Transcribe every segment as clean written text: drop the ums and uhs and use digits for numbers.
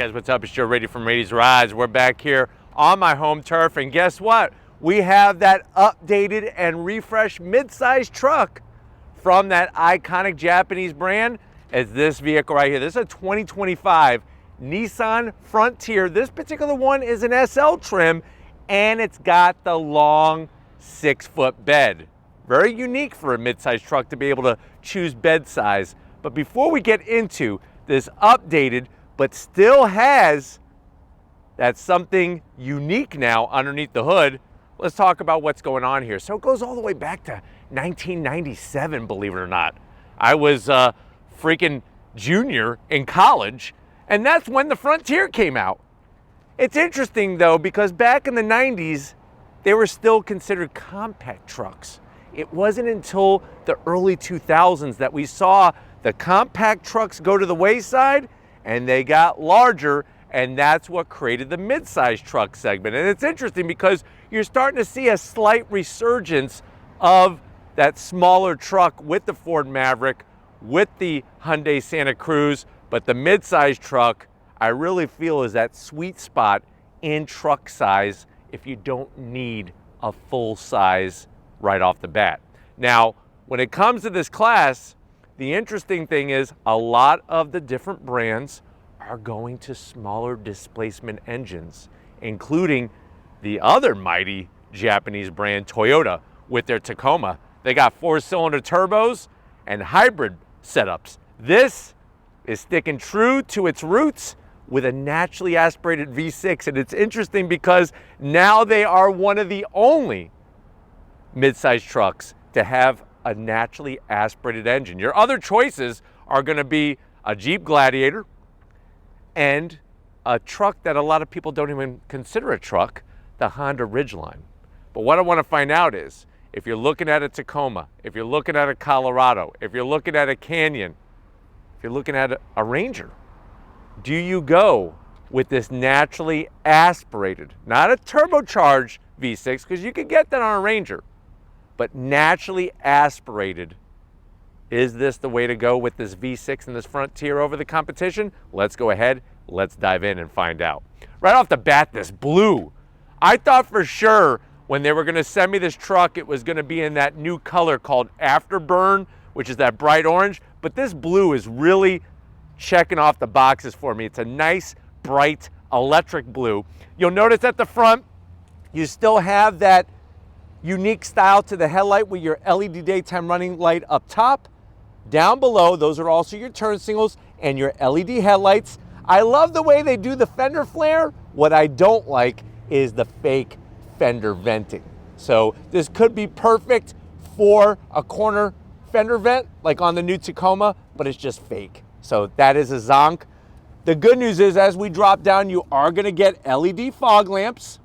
guys, what's up? It's Joe Rady from Rady's Rides. We're back here on my home turf, and guess what? We have that updated and refreshed midsize truck from that iconic Japanese brand as this vehicle right here. This is a 2025 Nissan Frontier. This particular one is an SL trim, and it's got the long 6-foot bed. Very unique for a midsize truck to be able to choose bed size. But before we get into this updated, but still has that something unique now underneath the hood, let's talk about what's going on here. So it goes all the way back to 1997, believe it or not. I was a freaking junior in college, and that's when the Frontier came out. It's interesting though, because back in the 90s, they were still considered compact trucks. It wasn't until the early 2000s that we saw the compact trucks go to the wayside and they got larger, and that's what created the midsize truck segment. And it's interesting because you're starting to see a slight resurgence of that smaller truck with the Ford Maverick, with the Hyundai Santa Cruz, but the midsize truck, I really feel, is that sweet spot in truck size if you don't need a full size right off the bat. Now, when it comes to this class, the interesting thing is a lot of the different brands are going to smaller displacement engines, including the other mighty Japanese brand, Toyota, with their Tacoma. They got 4-cylinder turbos and hybrid setups. This is sticking true to its roots with a naturally aspirated V6. And it's interesting because now they are one of the only midsize trucks to have a naturally aspirated engine. Your other choices are going to be a Jeep Gladiator and a truck that a lot of people don't even consider a truck, the Honda Ridgeline. But what I want to find out is, if you're looking at a Tacoma, if you're looking at a Colorado, if you're looking at a Canyon, if you're looking at a Ranger, do you go with this naturally aspirated, not a turbocharged V6, because you can get that on a Ranger, but naturally aspirated? Is this the way to go with this V6 and this Frontier over the competition? Let's go ahead, let's dive in and find out. Right off the bat, this blue. I thought for sure when they were gonna send me this truck, it was gonna be in that new color called Afterburn, which is that bright orange, but this blue is really checking off the boxes for me. It's a nice, bright, electric blue. You'll notice at the front, you still have that unique style to the headlight with your LED daytime running light up top. Down below, those are also your turn signals and your LED headlights. I love the way they do the fender flare. What I don't like is the fake fender venting. So this could be perfect for a corner fender vent like on the new Tacoma, but it's just fake. So that is a zonk. The good news is, as we drop down, you are gonna get LED fog lamps.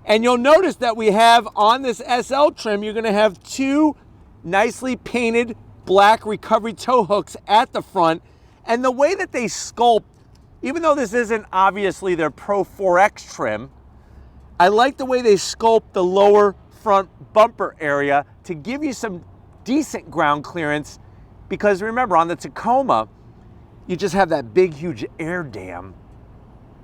And you'll notice that we have on this SL trim, you're gonna have two nicely painted black recovery tow hooks at the front. And the way that they sculpt, even though this isn't obviously their Pro 4X trim, I like the way they sculpt the lower front bumper area to give you some decent ground clearance, because remember, on the Tacoma, you just have that big, huge air dam.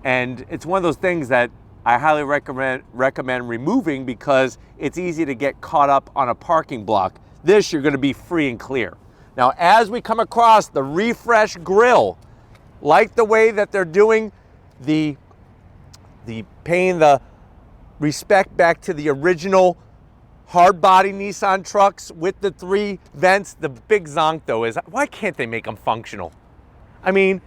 And it's one of those things that I highly recommend removing, because it's easy to get caught up on a parking block. This, you're gonna be free and clear. Now, as we come across the refresh grille, like the way that they're doing the paying the respect back to the original hard body Nissan trucks with the 3 vents. The big zonk though is, why can't they make them functional? I mean,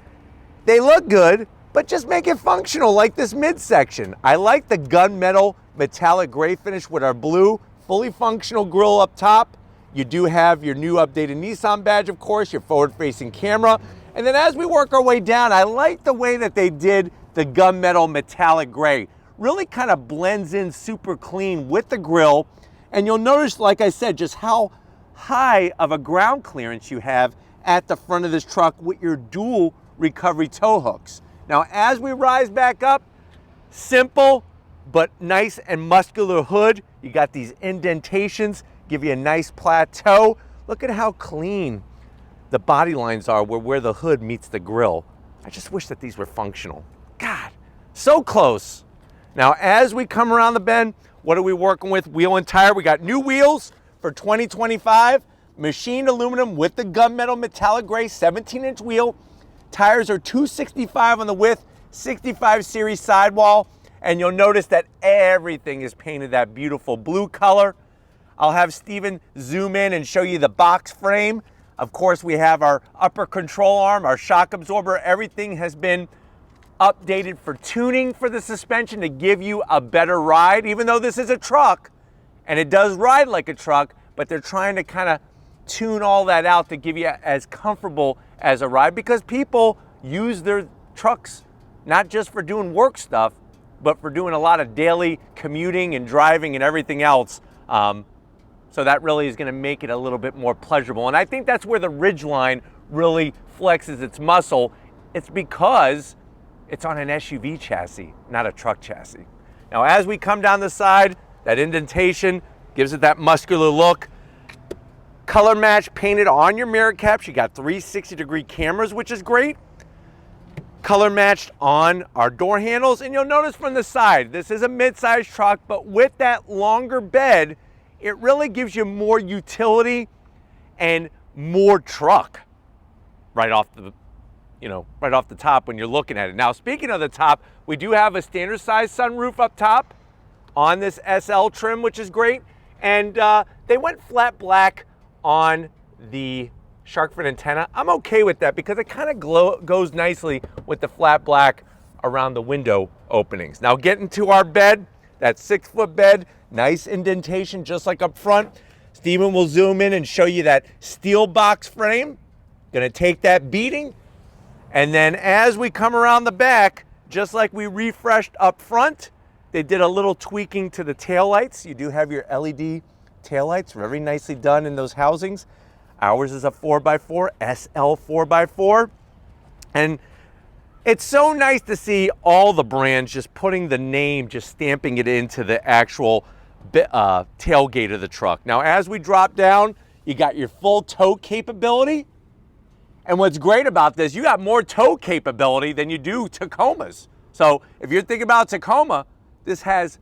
they look good, but just make it functional like this midsection. I like the gunmetal metallic gray finish with our blue, fully functional grille up top. You do have your new updated Nissan badge, of course, your forward-facing camera. And then as we work our way down, I like the way that they did the gunmetal metallic gray. Really kind of blends in super clean with the grille. And you'll notice, like I said, just how high of a ground clearance you have at the front of this truck with your dual recovery tow hooks. Now, as we rise back up, simple but nice and muscular hood. You got these indentations, give you a nice plateau. Look at how clean the body lines are where the hood meets the grille. I just wish that these were functional. God, so close. Now, as we come around the bend, what are we working with? Wheel and tire. We got new wheels for 2025, machined aluminum with the gunmetal metallic gray 17-inch wheel. Tires are 265 on the width, 65 series sidewall, and you'll notice that everything is painted that beautiful blue color. I'll have Steven zoom in and show you the box frame. Of course, we have our upper control arm, our shock absorber. Everything has been updated for tuning for the suspension to give you a better ride, even though this is a truck and it does ride like a truck, but they're trying to kind of tune all that out to give you as comfortable as a ride, because people use their trucks not just for doing work stuff, but for doing a lot of daily commuting and driving and everything else. So that really is going to make it a little bit more pleasurable. And I think that's where the Ridgeline really flexes its muscle. It's because it's on an SUV chassis, not a truck chassis. Now, as we come down the side, that indentation gives it that muscular look. Color match painted on your mirror caps. You got 360-degree cameras, which is great. Color matched on our door handles. And you'll notice from the side, this is a mid-size truck, but with that longer bed, it really gives you more utility and more truck right off the, right off the top when you're looking at it. Now, speaking of the top, we do have a standard size sunroof up top on this SL trim, which is great. And they went flat black on the shark fin antenna. I'm okay with that because it kind of goes nicely with the flat black around the window openings. Now, getting to our bed, that 6-foot bed, nice indentation just like up front. Steven will zoom in and show you that steel box frame. Gonna take that beating. And then as we come around the back, just like we refreshed up front, they did a little tweaking to the taillights. You do have your LED taillights, very nicely done in those housings. Ours is a 4x4, SL 4x4. And it's so nice to see all the brands just putting the name, just stamping it into the actual tailgate of the truck. Now, as we drop down, you got your full tow capability. And what's great about this, you got more tow capability than you do Tacomas. So if you're thinking about Tacoma, this has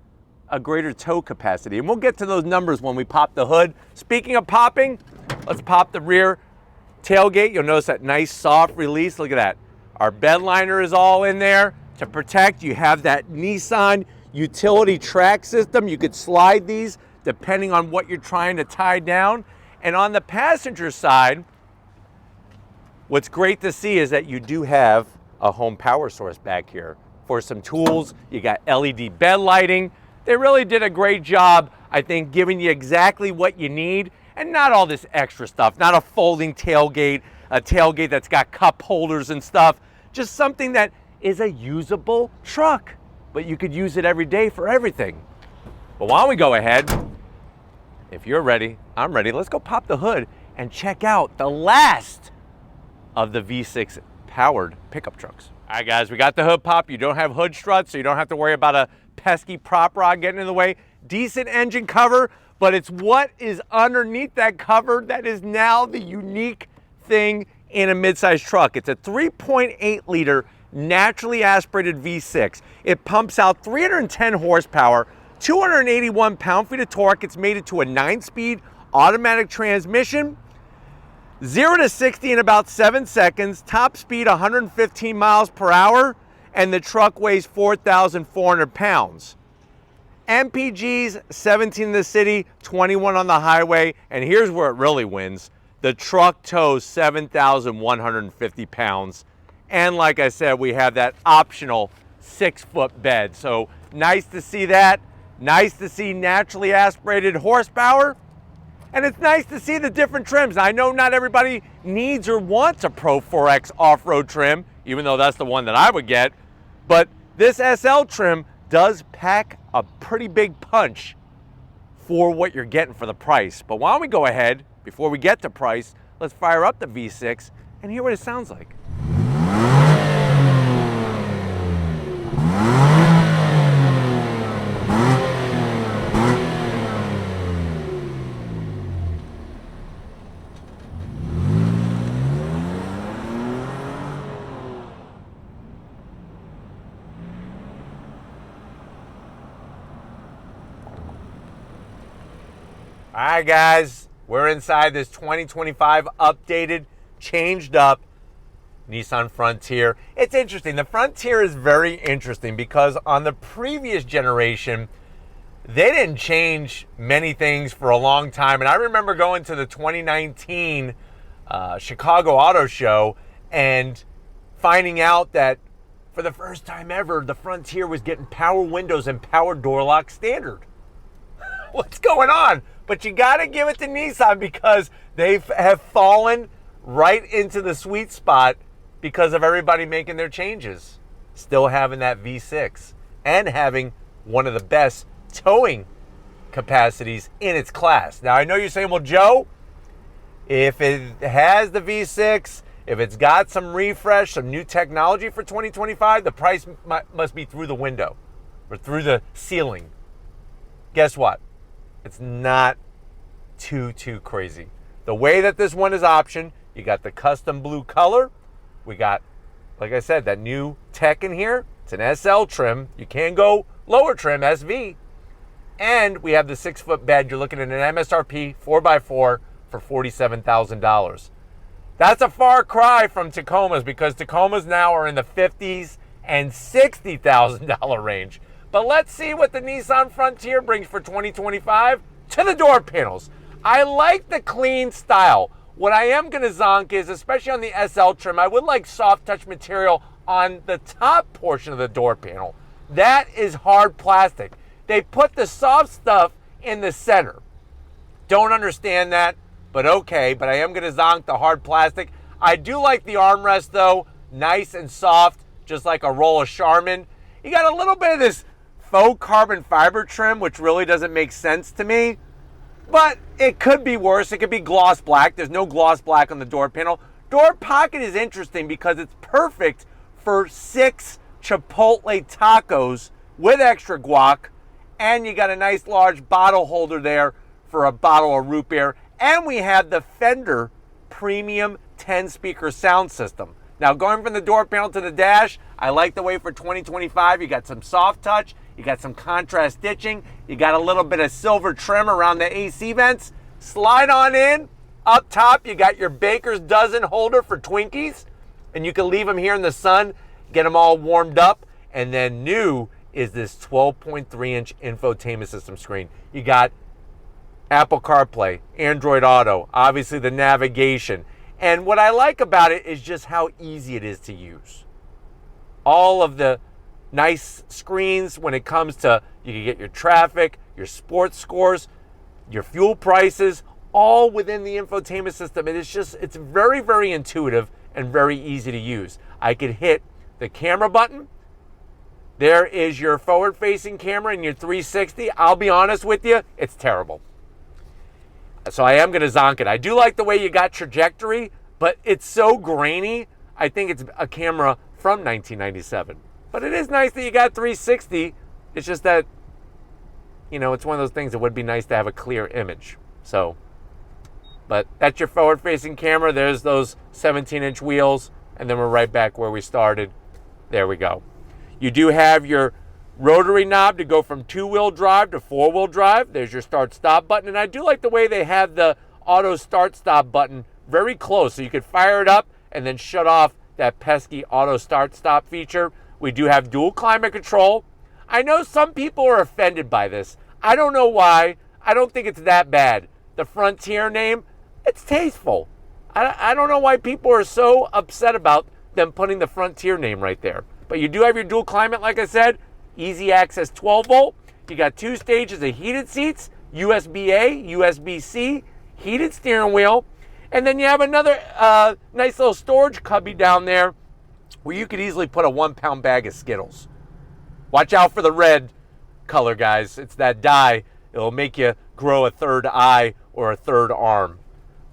a greater tow capacity. And we'll get to those numbers when we pop the hood. Speaking of popping, let's pop the rear tailgate. You'll notice that nice soft release. Look at that. Our bed liner is all in there to protect. You have that Nissan utility track system. You could slide these depending on what you're trying to tie down. And on the passenger side, what's great to see is that you do have a home power source back here. For some tools, you got LED bed lighting. They really did a great job, I think, giving you exactly what you need and not all this extra stuff, not a folding tailgate, a tailgate that's got cup holders and stuff, just something that is a usable truck, but you could use it every day for everything. But why don't we go ahead, if you're ready, I'm ready, let's go pop the hood and check out the last of the V6 powered pickup trucks. All right, guys, we got the hood pop. You don't have hood struts, so you don't have to worry about a pesky prop rod getting in the way. Decent engine cover, but it's what is underneath that cover that is now the unique thing in a midsize truck. It's a 3.8 liter naturally aspirated V6. It pumps out 310 horsepower, 281 pound-feet of torque. It's made it to a 9-speed automatic transmission. 0 to 60 in about 7 seconds, top speed 115 miles per hour, and the truck weighs 4,400 pounds. MPGs, 17 in the city, 21 on the highway, and here's where it really wins. The truck tows 7,150 pounds. And like I said, we have that optional 6-foot bed. So nice to see that. Nice to see naturally aspirated horsepower. And it's nice to see the different trims. I know not everybody needs or wants a Pro 4X off-road trim, even though that's the one that I would get. But this SL trim does pack a pretty big punch for what you're getting for the price. But why don't we go ahead, before we get to price, let's fire up the V6 and hear what it sounds like. All right, guys, we're inside this 2025 updated, changed up Nissan Frontier. It's interesting. The Frontier is very interesting because on the previous generation, they didn't change many things for a long time. And I remember going to the 2019 Chicago Auto Show and finding out that for the first time ever, the Frontier was getting power windows and power door lock standard. What's going on? But you got to give it to Nissan because they have fallen right into the sweet spot because of everybody making their changes. Still having that V6 and having one of the best towing capacities in its class. Now, I know you're saying, well, Joe, if it has the V6, if it's got some refresh, some new technology for 2025, the price must be through the window or through the ceiling. Guess what? It's not too crazy. The way that this one is optioned, you got the custom blue color. We got, like I said, that new tech in here. It's an SL trim. You can go lower trim, SV. And we have the 6-foot bed. You're looking at an MSRP 4x4 for $47,000. That's a far cry from Tacomas because Tacomas now are in the $50,000 and $60,000 range. But let's see what the Nissan Frontier brings for 2025 to the door panels. I like the clean style. What I am going to zonk is, especially on the SL trim, I would like soft touch material on the top portion of the door panel. That is hard plastic. They put the soft stuff in the center. Don't understand that, but okay. But I am going to zonk the hard plastic. I do like the armrest though. Nice and soft, just like a roll of Charmin. You got a little bit of this faux carbon fiber trim, which really doesn't make sense to me, but it could be worse. It could be gloss black. There's no gloss black on the door panel. Door pocket is interesting because it's perfect for 6 Chipotle tacos with extra guac, and you got a nice large bottle holder there for a bottle of root beer, and we have the Fender premium 10-speaker sound system. Now, going from the door panel to the dash, I like the way for 2025, you got some soft touch, you got some contrast stitching, you got a little bit of silver trim around the AC vents. Slide on in. Up top, you got your baker's dozen holder for Twinkies, and you can leave them here in the sun, get them all warmed up. And then new is this 12.3-inch infotainment system screen. You got Apple CarPlay, Android Auto, obviously the navigation. And what I like about it is just how easy it is to use. All of the nice screens when it comes to, you can get your traffic, your sports scores, your fuel prices, all within the infotainment system. And it's very, very intuitive and very easy to use. I could hit the camera button. There is your forward-facing camera and your 360. I'll be honest with you, it's terrible. So I am going to zonk it. I do like the way you got trajectory, but it's so grainy. I think it's a camera from 1997. But it is nice that you got 360. It's just that, you know, it's one of those things that would be nice to have a clear image. So, but that's your forward-facing camera. There's those 17-inch wheels, and then we're right back where we started. There we go. You do have your rotary knob to go from 2-wheel drive to 4-wheel drive. There's your start-stop button, and I do like the way they have the auto start-stop button very close, so you could fire it up and then shut off that pesky auto start-stop feature. We do have dual climate control. I know some people are offended by this. I don't know why. I don't think it's that bad. The Frontier name, it's tasteful. I don't know why people are so upset about them putting the Frontier name right there. But you do have your dual climate, like I said, easy access 12 volt. You got 2 stages of heated seats, USB-A, USB-C, heated steering wheel. And then you have another nice little storage cubby down there where you could easily put a 1-pound bag of Skittles. Watch out for the red color, guys. It's that dye. It'll make you grow a third eye or a third arm.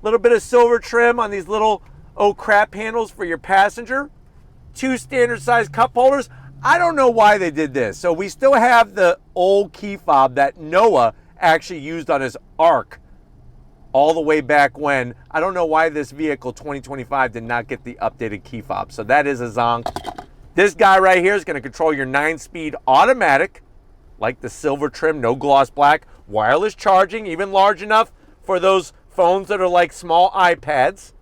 A little bit of silver trim on these little oh crap handles for your passenger. 2 standard size cup holders. I don't know why they did this. So we still have the old key fob that Noah actually used on his Arc all the way back when. I don't know why this vehicle 2025 did not get the updated key fob. So that is a zonk. This guy right here is going to control your 9-speed automatic, like the silver trim, no gloss black, wireless charging, even large enough for those phones that are like small iPads.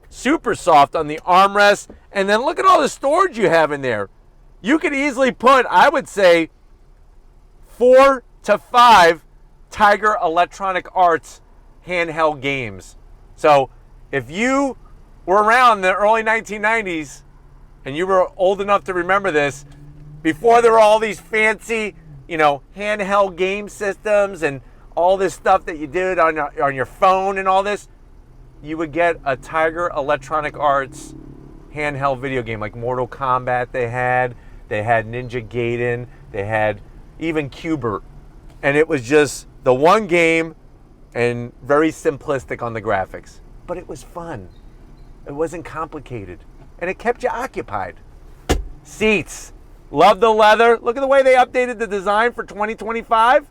Super soft on the armrest. And then look at all the storage you have in there. You could easily put, I would say, 4 to 5 Tiger Electronic Arts handheld games. So if you were around in the early 1990s and you were old enough to remember this, before there were all these fancy, handheld game systems and all this stuff that you did on your phone and all this, you would get a Tiger Electronic Arts handheld video game like Mortal Kombat they had Ninja Gaiden, they had even Cubert. And it was just the one game and very simplistic on the graphics. But it was fun. It wasn't complicated. And it kept you occupied. Seats. Love the leather. Look at the way they updated the design for 2025.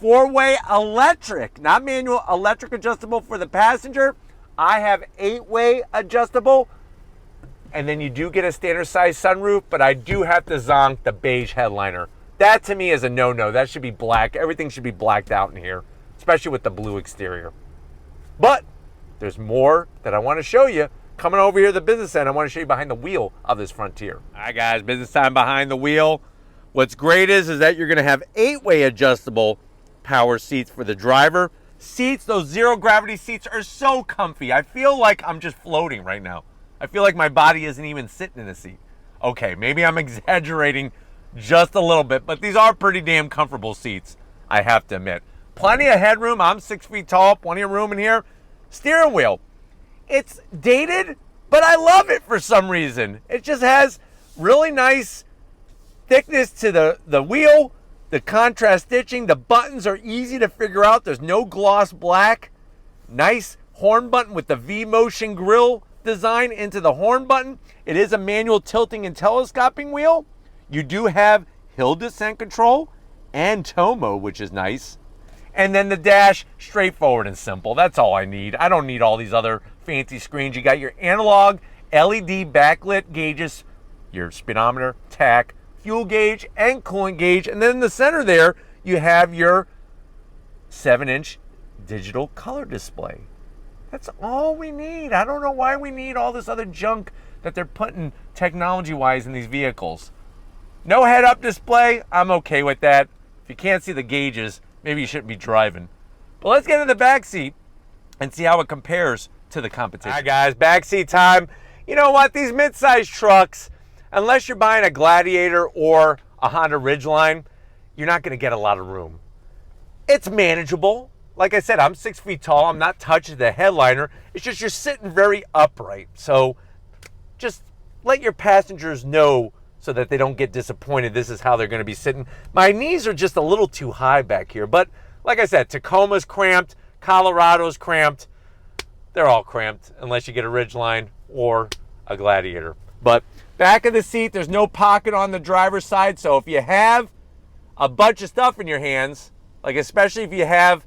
4-way electric, not manual, electric adjustable for the passenger. I have 8-way adjustable. And then you do get a standard size sunroof, but I do have to zonk the beige headliner. That to me is a no-no. That should be black. Everything should be blacked out in here, especially with the blue exterior. But there's more that I want to show you. Coming over here to the business end, I want to show you behind the wheel of this Frontier. All right, guys, business time behind the wheel. What's great is that you're going to have 8-way adjustable power seats for the driver. Seats, those zero gravity seats, are so comfy. I feel like I'm just floating right now. I feel like my body isn't even sitting in a seat. Okay, maybe I'm exaggerating just a little bit, but these are pretty damn comfortable seats, I have to admit. Plenty of headroom. I'm 6 feet tall, plenty of room in here. Steering wheel. It's dated, but I love it for some reason. It just has really nice thickness to the wheel, the contrast stitching. The buttons are easy to figure out. There's no gloss black. Nice horn button with the V-motion grill design into the horn button. It is a manual tilting and telescoping wheel. You do have hill descent control and tow mode, which is nice. And then the dash, straightforward and simple. That's all I need. I don't need all these other fancy screens. You got your analog LED backlit gauges, your speedometer, tach, fuel gauge, and coolant gauge. And then in the center there, you have your 7-inch digital color display. That's all we need. I don't know why we need all this other junk that they're putting technology-wise in these vehicles. No head-up display. I'm okay with that. If you can't see the gauges, maybe you shouldn't be driving. But let's get in the back seat and see how it compares to the competition. All right, guys, back seat time. You know what? These mid-size trucks, unless you're buying a Gladiator or a Honda Ridgeline, you're not going to get a lot of room. It's manageable. Like I said, I'm 6 feet tall. I'm not touching the headliner. It's just you're sitting very upright. So just let your passengers know so that they don't get disappointed. This is how they're going to be sitting. My knees are just a little too high back here. But like I said, Tacoma's cramped. Colorado's cramped. They're all cramped unless you get a Ridgeline or a Gladiator. But back of the seat, there's no pocket on the driver's side. So if you have a bunch of stuff in your hands, like especially if you have,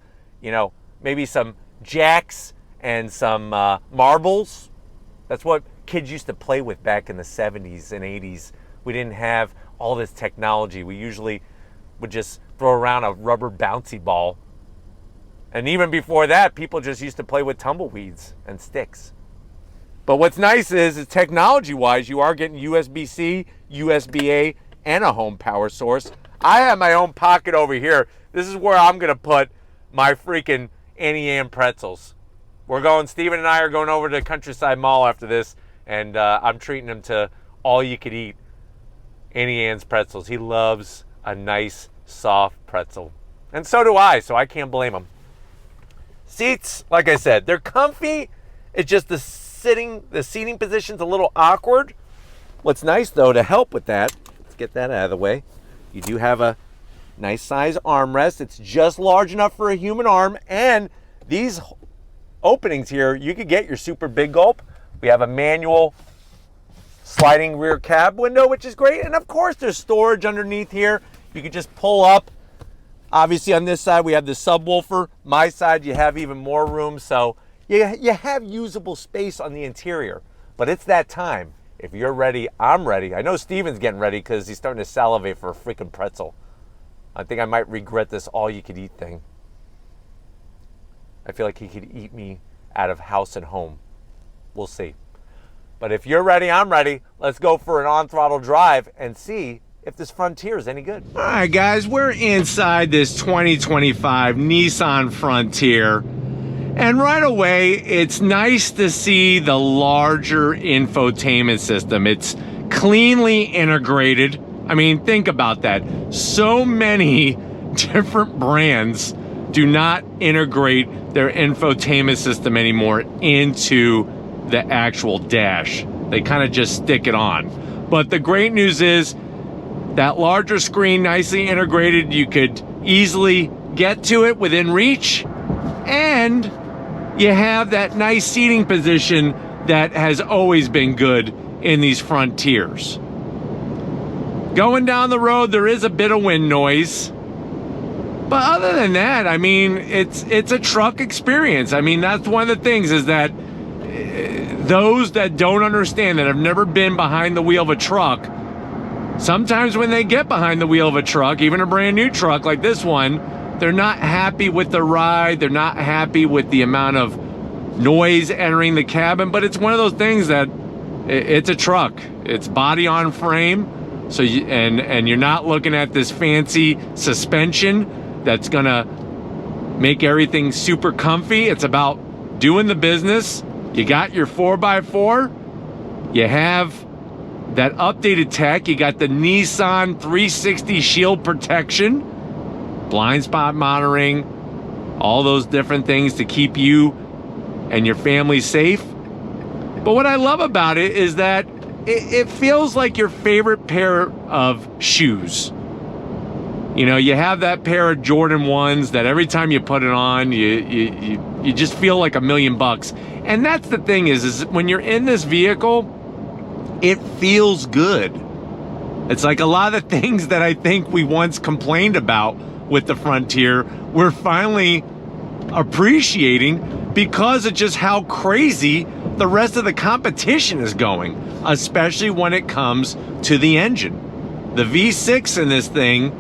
maybe some jacks and some marbles. That's what kids used to play with back in the 70s and 80s. We didn't have all this technology. We usually would just throw around a rubber bouncy ball. And even before that, people just used to play with tumbleweeds and sticks. But what's nice is technology-wise, you are getting USB-C, USB-A, and a home power source. I have my own pocket over here. This is where I'm going to put my freaking Annie Ann pretzels. Steven and I are going over to Countryside Mall after this, and I'm treating him to all you could eat Annie Ann's pretzels. He loves a nice, soft pretzel. And so do I, so I can't blame him. Seats, like I said, they're comfy. It's just the seating position's a little awkward. What's nice, though, to help with that, let's get that out of the way. You do have a nice size armrest. It's just large enough for a human arm. And these openings here, you could get your super big gulp. We have a manual sliding rear cab window, which is great. And of course, there's storage underneath here. You could just pull up. Obviously, on this side, we have the subwoofer. My side, you have even more room. So you have usable space on the interior. But it's that time. If you're ready, I'm ready. I know Steven's getting ready because he's starting to salivate for a freaking pretzel. I think I might regret this all-you-could-eat thing. I feel like he could eat me out of house and home. We'll see. But if you're ready, I'm ready. Let's go for an on-throttle drive and see if this Frontier is any good. All right, guys, we're inside this 2025 Nissan Frontier. And right away, it's nice to see the larger infotainment system. It's cleanly integrated. I mean, think about that. So many different brands do not integrate their infotainment system anymore into the actual dash. They kind of just stick it on. But the great news is that larger screen, nicely integrated. You could easily get to it within reach, and you have that nice seating position that has always been good in these Frontiers. Going down the road, there is a bit of wind noise. But other than that, I mean, it's a truck experience. I mean, that's one of the things, is that those that don't understand, that have never been behind the wheel of a truck, sometimes when they get behind the wheel of a truck, even a brand new truck like this one, they're not happy with the ride. They're not happy with the amount of noise entering the cabin. But it's one of those things that it's a truck. It's body on frame. So and you're not looking at this fancy suspension that's gonna make everything super comfy. It's about doing the business. You got your 4x4. You have that updated tech. You got the Nissan 360 shield protection, blind spot monitoring, all those different things to keep you and your family safe. But what I love about it is that it feels like your favorite pair of shoes. You know, you have that pair of Jordan 1s that every time you put it on, you just feel like $1,000,000. And that's the thing is when you're in this vehicle, it feels good. It's like a lot of things that I think we once complained about with the Frontier, we're finally appreciating because of just how crazy the rest of the competition is going, especially when it comes to the engine. The V6 in this thing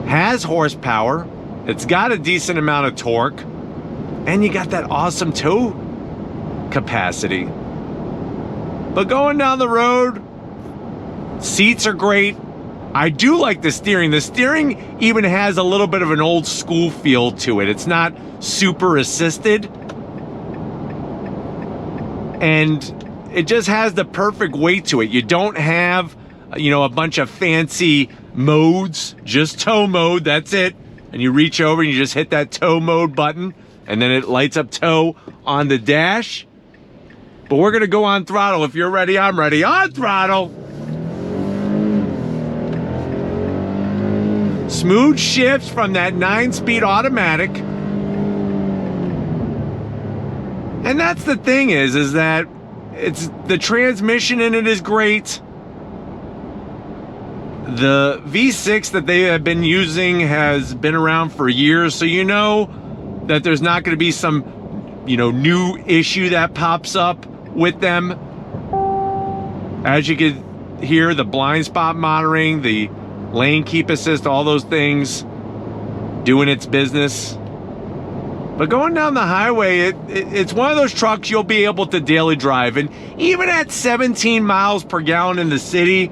has horsepower, it's got a decent amount of torque, and you got that awesome tow capacity. But going down the road, seats are great. I do like the steering. The steering even has a little bit of an old school feel to it. It's not super assisted. And it just has the perfect weight to it. You don't have, you know, a bunch of fancy modes, just tow mode, that's it. And you reach over and you just hit that tow mode button, and then it lights up tow on the dash. But we're gonna go on throttle. If you're ready, I'm ready. On throttle. Smooth shifts from that 9-speed automatic. And that's the thing is that it's the transmission in it is great. The V6 that they have been using has been around for years, so you know that there's not going to be some, you know, new issue that pops up with them. As you can hear, the blind spot monitoring, the lane keep assist, all those things doing its business. But going down the highway, it's one of those trucks you'll be able to daily drive. And even at 17 miles per gallon in the city,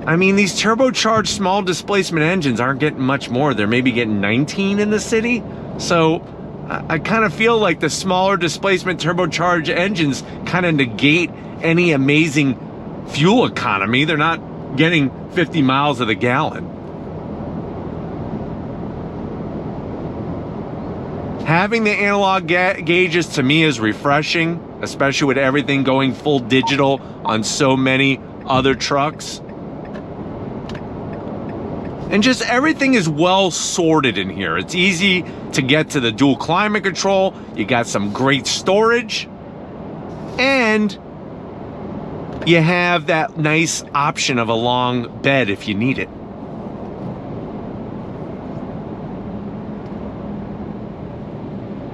I mean, these turbocharged small displacement engines aren't getting much more. They're maybe getting 19 in the city. So I kind of feel like the smaller displacement turbocharged engines kind of negate any amazing fuel economy. They're not getting 50 miles of the gallon. Having the analog gauges to me is refreshing, especially with everything going full digital on so many other trucks. And just everything is well sorted in here. It's easy to get to the dual climate control. You got some great storage. And you have that nice option of a long bed if you need it.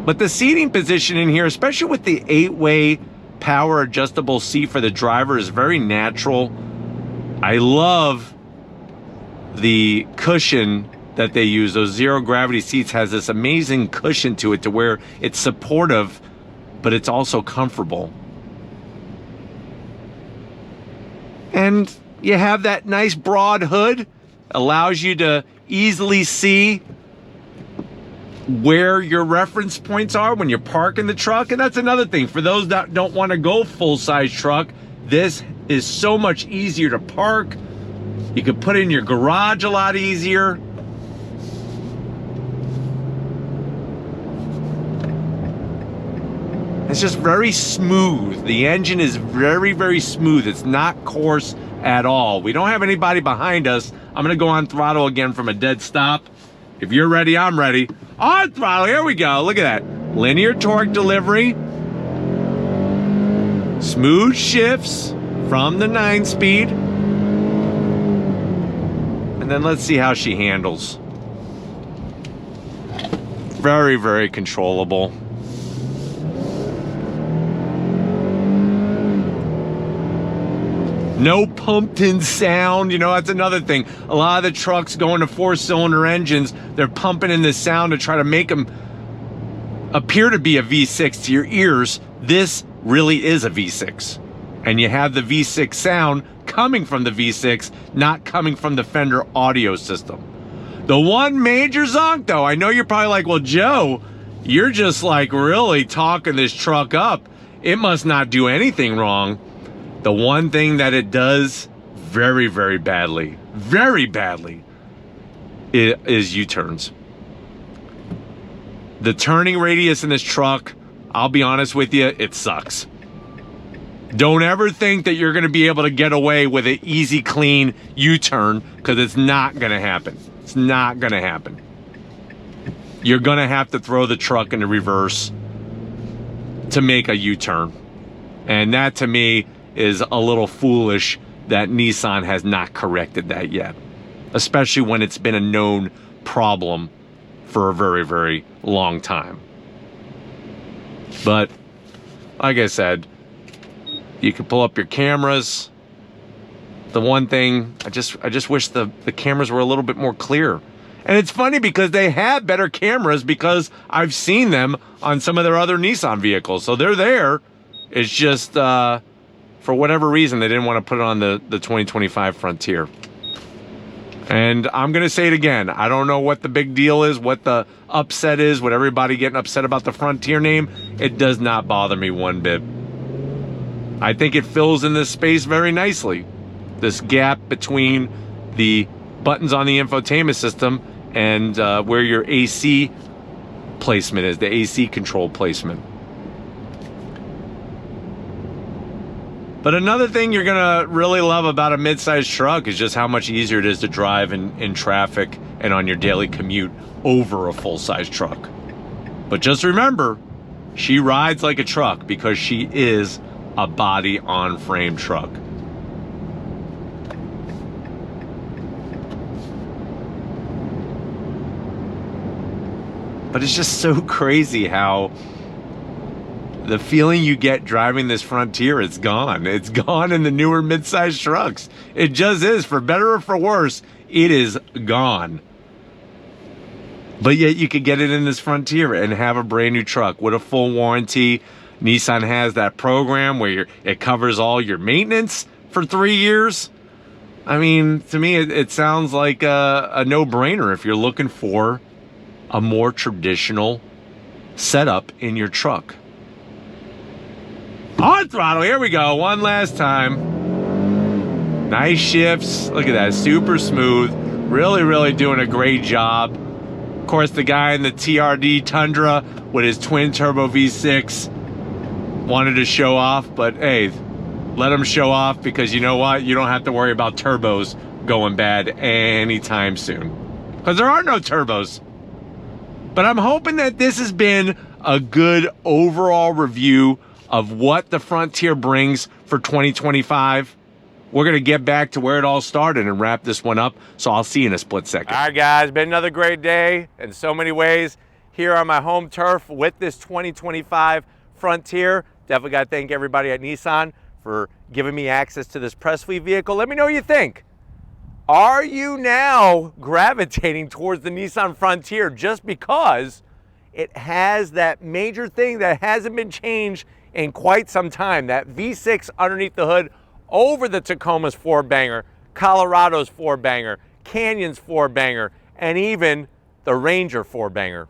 But the seating position in here, especially with the 8-way power adjustable seat for the driver, is very natural. I love the cushion that they use. Those zero gravity seats has this amazing cushion to it to where it's supportive, but it's also comfortable. And you have that nice broad hood, allows you to easily see where your reference points are when you're parking the truck. And that's another thing for those that don't want to go full-size truck. This is so much easier to park. You can put it in your garage a lot easier. It's just very smooth. The engine is very, very smooth. It's not coarse at all. We don't have anybody behind us. I'm gonna go on throttle again from a dead stop. If you're ready, I'm ready. On throttle, here we go. Look at that. Linear torque delivery. Smooth shifts from the 9-speed. And then let's see how she handles. Very, very controllable. No pumped-in sound. You know, that's another thing. A lot of the trucks going to 4-cylinder engines, they're pumping in this sound to try to make them appear to be a V6 to your ears. This really is a V6. And you have the V6 sound coming from the V6, not coming from the Fender audio system. The one major zonk, though, I know you're probably like, well, Joe, you're just like really talking this truck up. It must not do anything wrong. The one thing that it does very, very badly is U-turns. The turning radius in this truck, I'll be honest with you, it sucks. Don't ever think that you're going to be able to get away with an easy, clean U-turn, because it's not going to happen. It's not going to happen. You're going to have to throw the truck into reverse to make a U-turn. And that, to me, is a little foolish that Nissan has not corrected that yet, especially when it's been a known problem for a very, very long time. But like I said, you can pull up your cameras. The one thing, I just wish the cameras were a little bit more clear. And it's funny because they have better cameras because I've seen them on some of their other Nissan vehicles. So they're there. It's just, for whatever reason, they didn't want to put it on the 2025 Frontier. And I'm going to say it again. I don't know what the big deal is, what the upset is, what everybody getting upset about the Frontier name. It does not bother me one bit. I think it fills in this space very nicely. This gap between the buttons on the infotainment system and where your AC placement is, the AC control placement. But another thing you're gonna really love about a midsize truck is just how much easier it is to drive in traffic and on your daily commute over a full-size truck. But just remember, she rides like a truck because she is a body-on-frame truck. But it's just so crazy how the feeling you get driving this Frontier, it's gone. It's gone in the newer midsize trucks. It just is. For better or for worse, it is gone. But yet you could get it in this Frontier and have a brand new truck with a full warranty. Nissan has that program where it covers all your maintenance for 3 years. I mean, to me, it sounds like a no-brainer if you're looking for a more traditional setup in your truck. On throttle, here we go, one last time. Nice shifts, look at that, super smooth. Really, really doing a great job. Of course, the guy in the TRD Tundra with his twin turbo V6 wanted to show off, but hey, let him show off because you know what? You don't have to worry about turbos going bad anytime soon. Because there are no turbos. But I'm hoping that this has been a good overall review of what the Frontier brings for 2025. We're going to get back to where it all started and wrap this one up. So I'll see you in a split second. All right, guys, been another great day in so many ways here on my home turf with this 2025 Frontier. Definitely got to thank everybody at Nissan for giving me access to this press fleet vehicle. Let me know what you think. Are you now gravitating towards the Nissan Frontier just because it has that major thing that hasn't been changed in quite some time, that V6 underneath the hood over the Tacoma's four-banger, Colorado's four-banger, Canyon's four-banger, and even the Ranger four-banger?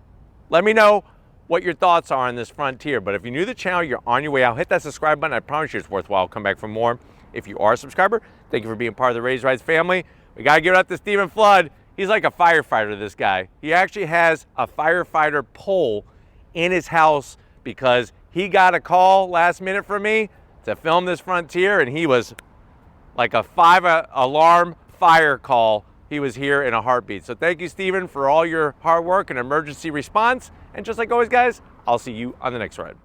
Let me know what your thoughts are on this Frontier. But if you're new to the channel, you're on your way out, hit that subscribe button. I promise you it's worthwhile. I'll come back for more. If you are a subscriber, thank you for being part of the Raised Rides family. We got to give it up to Stephen Flood. He's like a firefighter, this guy. He actually has a firefighter pole in his house because he got a call last minute from me to film this Frontier, and he was like a 5-alarm fire call. He was here in a heartbeat. So thank you, Stephen, for all your hard work and emergency response. And just like always, guys, I'll see you on the next ride.